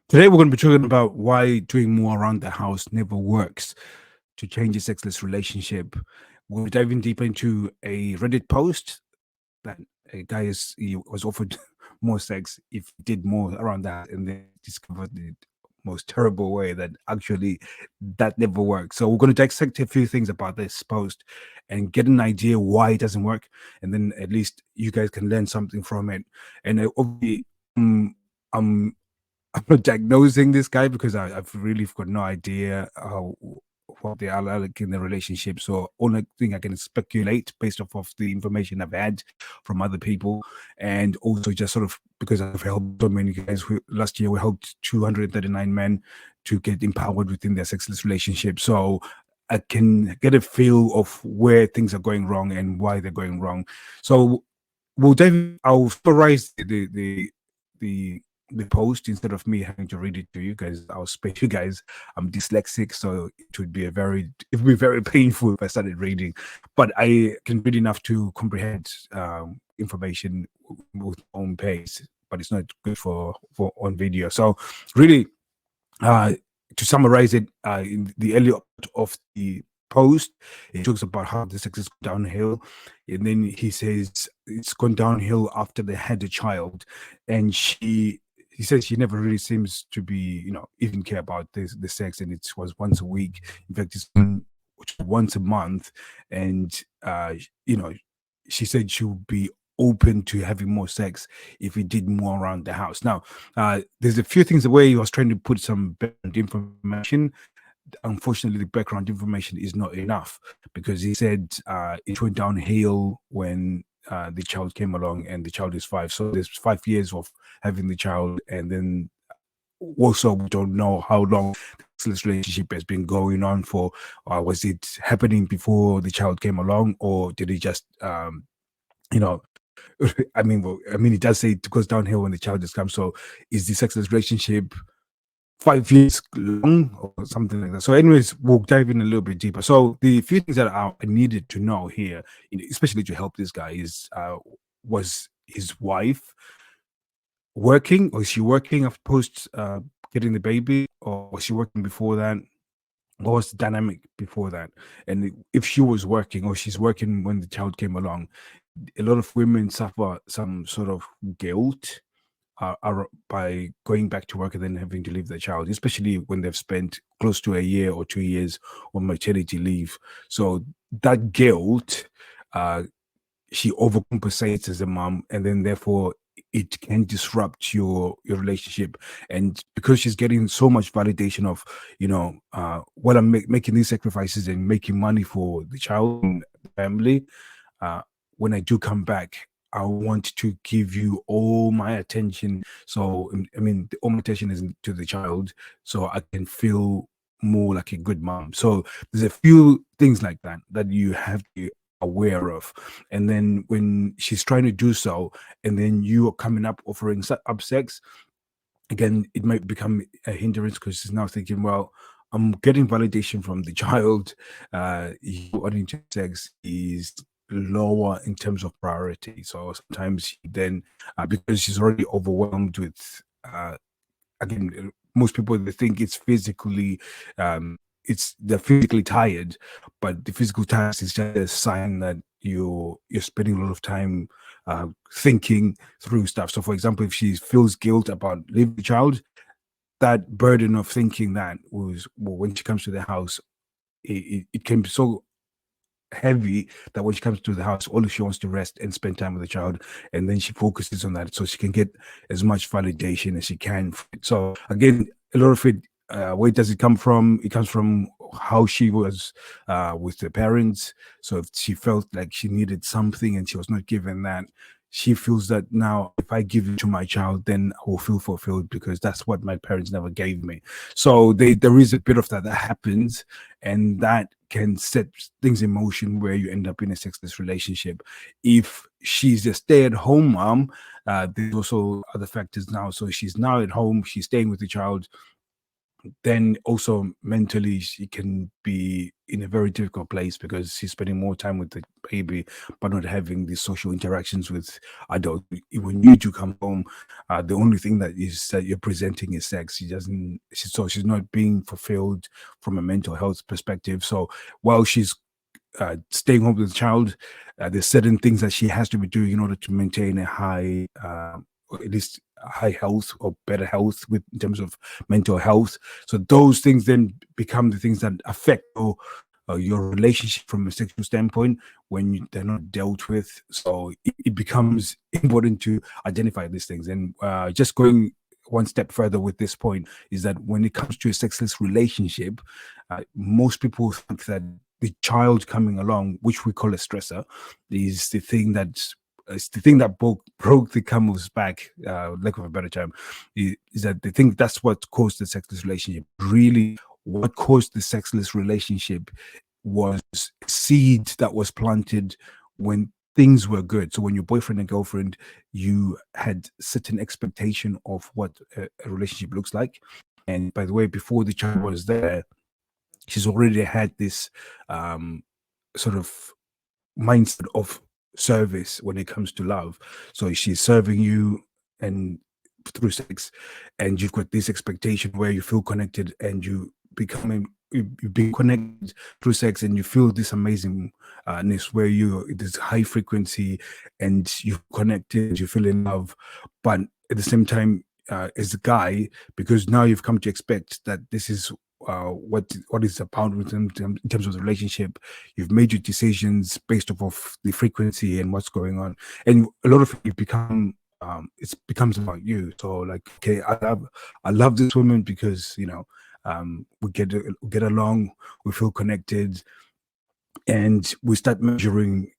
Today, we're going to be talking about why doing more around the house never works to change a sexless relationship. We're diving deep into a Reddit post that a guy he was offered more sex if he did more around that, and then discovered the most terrible way that actually that never works. So we're going to dissect a few things about this post and get an idea why it doesn't work, and then at least you guys can learn something from it. And obviously, I'm I'm not diagnosing this guy because I've really got no idea what they are like in the relationship. So only thing I can speculate based off of the information I've had from other people, and also just sort of because I've helped so many guys. Last year we helped 239 men to get empowered within their sexless relationship. So I can get a feel of where things are going wrong and why they're going wrong. So I'll summarize the the post instead of me having to read it to you guys. I'll spare you guys. I'm dyslexic, so it would be very painful if I started reading. But I can read enough to comprehend information with my own pace. But it's not good for on video. So really, uh, to summarize it, in the early of the post, it talks about how the sex has gone downhill, and then he says it's gone downhill after they had a child, and he says she never really seems to be, even care about the sex, and it was once a week. In fact, it's once a month, and you know, she said she would be open to having more sex if he did more around the house. Now, there's a few things the way he was trying to put some background information. Unfortunately, the background information is not enough because he said it went downhill when the child came along, and the child is 5. So there's 5 years of having the child, and then also we don't know how long this relationship has been going on for. Was it happening before the child came along, or did it just you know I mean, it does say it goes downhill when the child has come. So, is the sexless relationship 5 years long or something like that? So, anyways, we'll dive in a little bit deeper. So, the few things that I needed to know here, especially to help this guy, is was his wife working, or is she working after post getting the baby, or was she working before that? What was the dynamic before that? And if she was working, or she's working when the child came along, a lot of women suffer some sort of guilt by going back to work and then having to leave their child, especially when they've spent close to a year or 2 years on maternity leave. So that guilt, uh, she overcompensates as a mom, and then therefore it can disrupt your relationship. And because she's getting so much validation of, well, I'm making these sacrifices and making money for the child and the family, uh, when I do come back, I want to give you all my attention. So, I mean, all my attention is to the child, so I can feel more like a good mom. So, there's a few things like that that you have to be aware of. And then when she's trying to do so, and then you are coming up offering up sex, again, it might become a hindrance because she's now thinking, well, I'm getting validation from the child. You wanting to sex is lower in terms of priority. So sometimes then, because she's already overwhelmed with, again, most people they think it's physically, they're physically tired, but the physical tiredness is just a sign that you're spending a lot of time thinking through stuff. So, for example, if she feels guilt about leaving the child, that burden of thinking that was, well, when she comes to the house, it can be so heavy that when she comes to the house, all she wants to rest and spend time with the child, and then she focuses on that so she can get as much validation as she can. So again, a lot of it, where does it come from? It comes from how she was with the parents. So if she felt like she needed something and she was not given that, she feels that now if I give it to my child, then I will feel fulfilled because that's what my parents never gave me. So there is a bit of that happens, and that can set things in motion where you end up in a sexless relationship. If she's a stay-at-home mom, there's also other factors now. So she's now at home, she's staying with the child, then also mentally she can be in a very difficult place because she's spending more time with the baby but not having these social interactions with adults. When you do come home, the only thing that you're presenting is sex. So she's not being fulfilled from a mental health perspective. So while she's staying home with the child, there's certain things that she has to be doing in order to maintain a high, or at least high health or better health with in terms of mental health. So those things then become the things that affect your relationship from a sexual standpoint when they're not dealt with. So it becomes important to identify these things. And just going one step further with this point is that when it comes to a sexless relationship, most people think that the child coming along, which we call a stressor, is the thing that broke the camel's back, lack of a better term, is that they think that's what caused the sexless relationship. Really, what caused the sexless relationship was a seed that was planted when things were good. So when your boyfriend and girlfriend, you had certain expectation of what a relationship looks like. And by the way, before the child was there, she's already had this um, sort of mindset of service when it comes to love. So she's serving you and through sex, and you've got this expectation where you feel connected and you being connected through sex, and you feel this amazingness where you this high frequency and you connected, you feel in love, but at the same time, as a guy, because now you've come to expect that this is what is about with them in terms of the relationship. You've made your decisions based off of the frequency and what's going on, and a lot of it it becomes about you. So like, okay, I love this woman because we get along, we feel connected, and we start measuring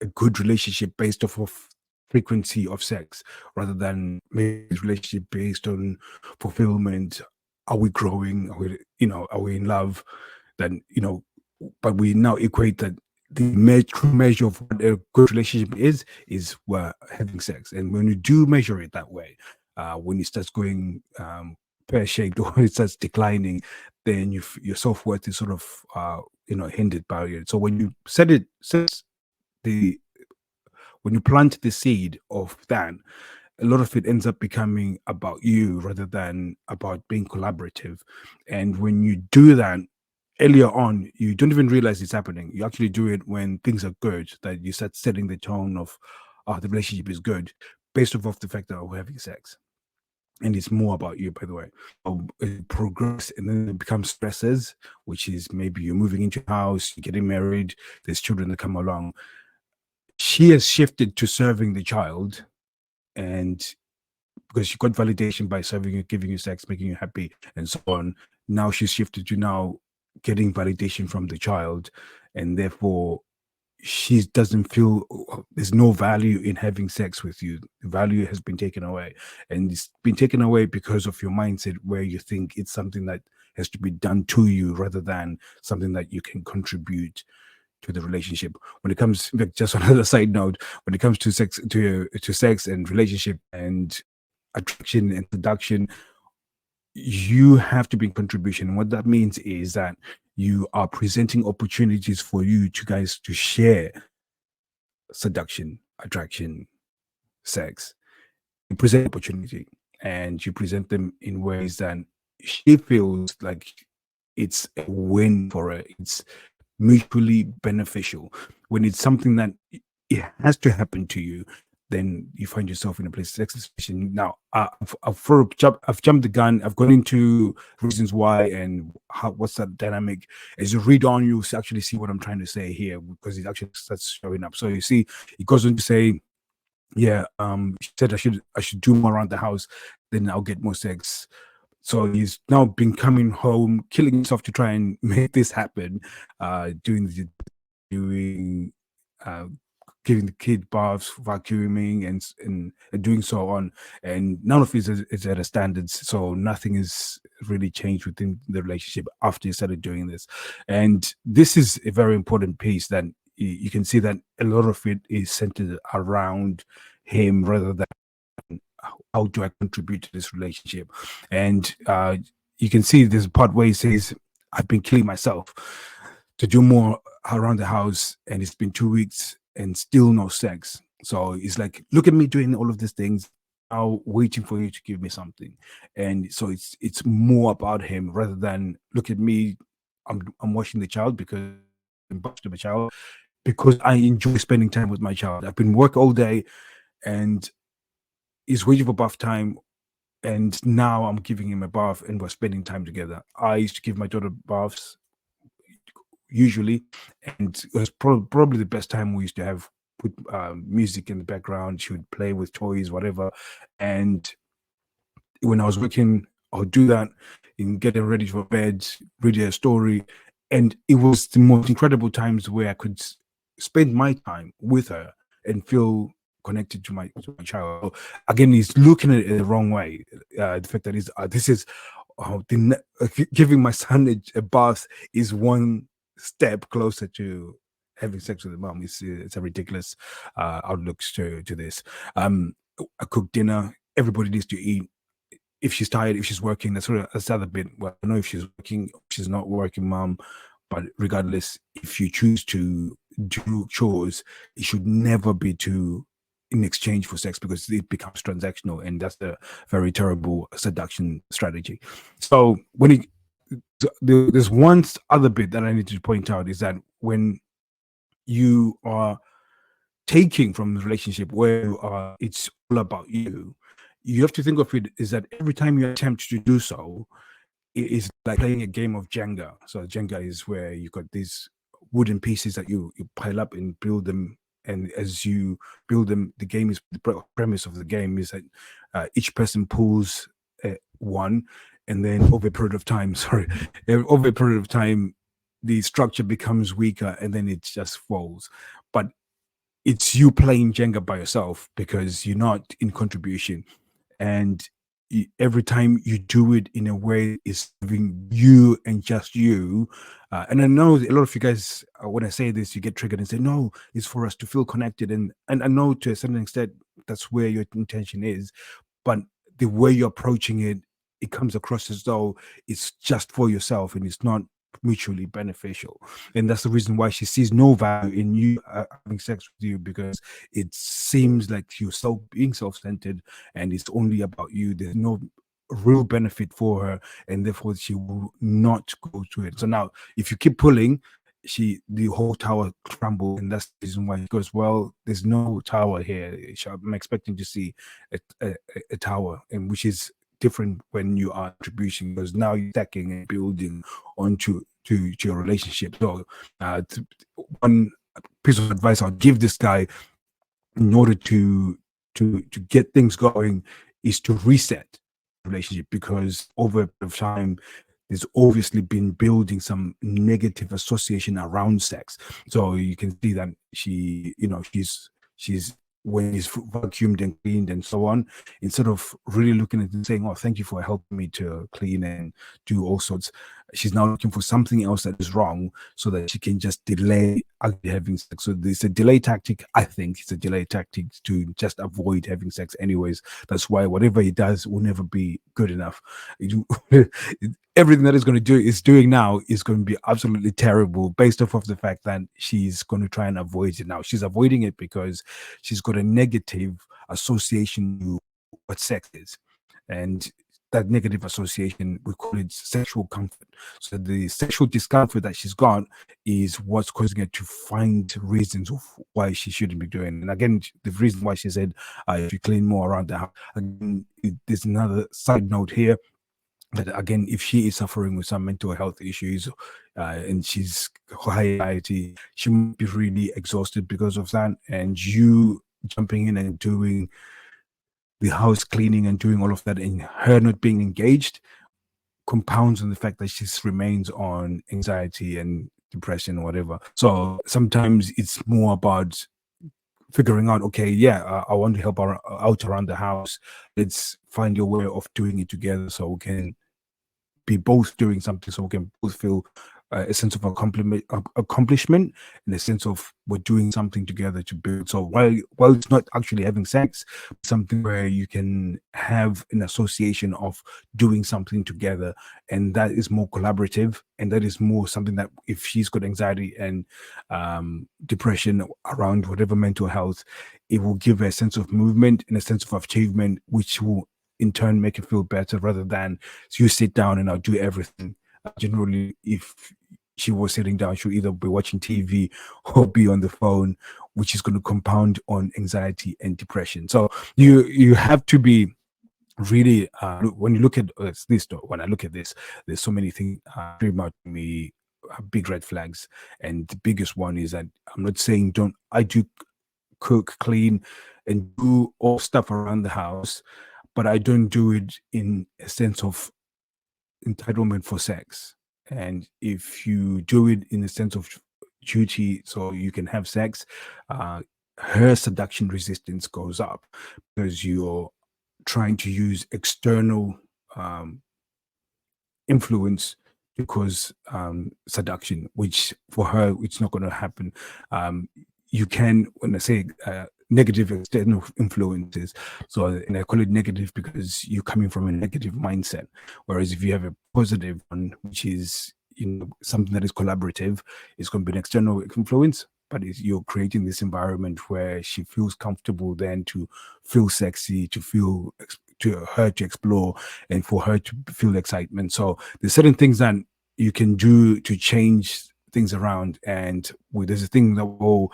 a good relationship based off of frequency of sex rather than maybe relationship based on fulfillment. Are we growing? Are we in love? Then, but we now equate that the true measure of what a good relationship is we're having sex. And when you do measure it that way, when it starts going pear-shaped or it starts declining, then your self-worth is sort of hindered by it. So set the when you plant the seed of that, a lot of it ends up becoming about you rather than about being collaborative. And when you do that earlier on, you don't even realize it's happening. You actually do it when things are good, that you start setting the tone of, oh, the relationship is good based off of the fact that we're having sex. And it's more about you, by the way. It progress and then it becomes stresses, which is maybe you're moving into a house, you're getting married, there's children that come along. She has shifted to serving the child, and because she got validation by serving you, giving you sex, making you happy, and so on. Now she's shifted to now getting validation from the child, and therefore she doesn't feel there's no value in having sex with you. The value has been taken away, and it's been taken away because of your mindset, where you think it's something that has to be done to you rather than something that you can contribute to the relationship. When it comes, in fact, just on another side note, when it comes to sex and relationship and attraction and seduction, you have to be in contribution. What that means is that you are presenting opportunities for you to guys to share seduction, attraction, sex. You present opportunity, and you present them in ways that she feels like it's a win for her. It's mutually beneficial. When it's something that it has to happen to you, then you find yourself in a place of expectation. Now, I've jumped the gun. I've gone into reasons why and what's that dynamic. As you read on, you'll actually see what I'm trying to say here, because it actually starts showing up. So you see, it goes on to say, yeah, she said I should do more around the house, then I'll get more sex. So he's now been coming home, killing himself to try and make this happen, doing uh, giving the kid baths, vacuuming, and doing so on, and none of it is at a standards. So nothing is really changed within the relationship after he started doing this, and this is a very important piece that you can see that a lot of it is centered around him rather than how do I contribute to this relationship? And you can see there's a part where he says, I've been killing myself to do more around the house, and it's been 2 weeks and still no sex. So it's like, look at me doing all of these things, now waiting for you to give me something. And so it's more about him rather than look at me. I'm watching the child because I'm watching the child because I enjoy spending time with my child. I've been work all day and he's waiting for bath time, and now I'm giving him a bath and we're spending time together. I used to give my daughter baths usually, and it was probably the best time we used to have. Put music in the background. She would play with toys, whatever. And when I was working, I would do that in getting ready for bed, reading a story, and it was the most incredible times where I could spend my time with her and feel connected to my child. So again, he's looking at it the wrong way. The fact that he's this is giving my son a bath is one step closer to having sex with the mom. It's a ridiculous outlook to this. I cook dinner. Everybody needs to eat. If she's tired, if she's working, that's the other bit. Well, I don't know if she's working, if she's not working, mom. But regardless, if you choose to do chores, it should never be to in exchange for sex, because it becomes transactional, and that's a very terrible seduction strategy. So there's one other bit that I need to point out is that when you are taking from the relationship where it's all about you, you have to think of it is that every time you attempt to do so, it is like playing a game of Jenga. So Jenga is where you've got these wooden pieces that you pile up and build them. And as you build them, the premise of the game is that each person pulls one, and then over a period of time, over a period of time, the structure becomes weaker, and then it just falls. But it's you playing Jenga by yourself because you're not in contribution. And every time you do it in a way is serving you and just you. And I know a lot of you guys, when I say this, you get triggered and say, no, it's for us to feel connected. And I know to a certain extent, that's where your intention is. But the way you're approaching it, it comes across as though it's just for yourself and it's not mutually beneficial. And that's the reason why she sees no value in you having sex with you, because it seems like you're being self-centered and it's only about you. There's no real benefit for her, and therefore she will not go to it. So now if you keep pulling, the whole tower crumble, and that's the reason why he goes, well, there's no tower here. I'm expecting to see a tower, and which is different when you are attribution, because now you're stacking and building onto to your relationship. So one piece of advice I'll give this guy in order to get things going is to reset the relationship, because over a period of time there's obviously been building some negative association around sex. So you can see that she's when it's vacuumed and cleaned and so on, instead of really looking at it and saying, oh, thank you for helping me to clean and do all sorts, she's now looking for something else that is wrong so that she can just delay actually having sex. So there's a delay tactic. I think it's a delay tactic to just avoid having sex anyways. That's why whatever he does will never be good enough. Everything that is going to do is doing now is going to be absolutely terrible, based off of the fact that she's going to try and avoid it now. She's avoiding it because she's got a negative association to what sex is. And that negative association, we call it sexual comfort. So the sexual discomfort that she's got is what's causing her to find reasons of why she shouldn't be doing it. And again, the reason why she said if you clean more around the house, again, there's another side note here that, again, if she is suffering with some mental health issues and she's high anxiety, she might be really exhausted because of that. And you jumping in and doing the house cleaning and doing all of that and her not being engaged compounds on the fact that she remains on anxiety and depression or whatever. So sometimes it's more about figuring out, okay, yeah, I want to help her out around the house. Let's find a way of doing it together so we can be both doing something, so we can both feel a sense of accomplishment, and a sense of we're doing something together to build. So while it's not actually having sex, something where you can have an association of doing something together, and that is more collaborative, and that is more something that if she's got anxiety and depression around whatever mental health, it will give her a sense of movement and a sense of achievement, which will in turn make her feel better rather than you sit down and I'll do everything. Generally, if she was sitting down, she'll either be watching TV or be on the phone, which is going to compound on anxiety and depression. So you have to be really when you look at this. When I look at this, there's so many things pretty much me big red flags, and the biggest one is that I'm not saying don't. I do cook, clean, and do all stuff around the house, but I don't do it in a sense of entitlement for sex. And if you do it in a sense of duty so you can have sex, uh, her seduction resistance goes up because you're trying to use external um, influence to cause seduction, which for her it's not going to happen. You can, when I say negative external influences, so and I call it negative because you're coming from a negative mindset. Whereas if you have a positive one, which is something that is collaborative, it's going to be an external influence. But you're creating this environment where she feels comfortable then to feel sexy, to feel to her to explore, and for her to feel excitement. So there's certain things that you can do to change things around, and there's a thing that will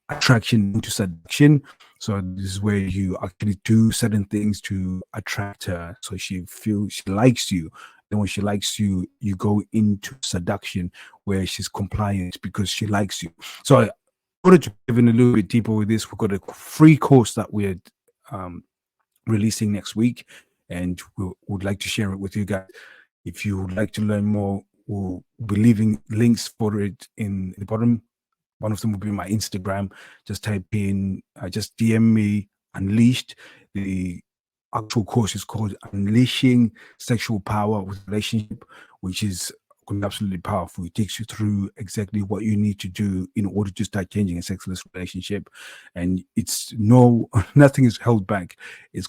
attraction into seduction. So this is where you actually do certain things to attract her, so she feels she likes you. Then when she likes you, you go into seduction where she's compliant because she likes you. So in order to dive in a little bit deeper with this, we've got a free course that we're um, releasing next week, and we would like to share it with you guys. If you would like to learn more, we'll be leaving links for it in the bottom. One of them will be my Instagram. Just type in, just DM me Unleashed. The actual course is called Unleashing Sexual Power with Relationship, which is absolutely powerful. It takes you through exactly what you need to do in order to start changing a sexless relationship. And it's nothing is held back. It's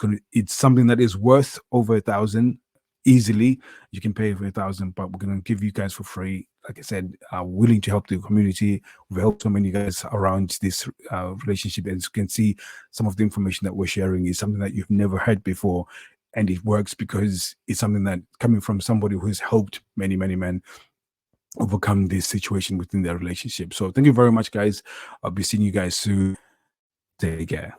something that is worth over 1,000 easily. You can pay for 1,000, but we're going to give you guys for free. Like I said, willing to help the community. We've helped so many guys around this relationship. And as you can see, some of the information that we're sharing is something that you've never heard before. And it works because it's something that coming from somebody who's helped many, many men overcome this situation within their relationship. So thank you very much, guys. I'll be seeing you guys soon. Take care.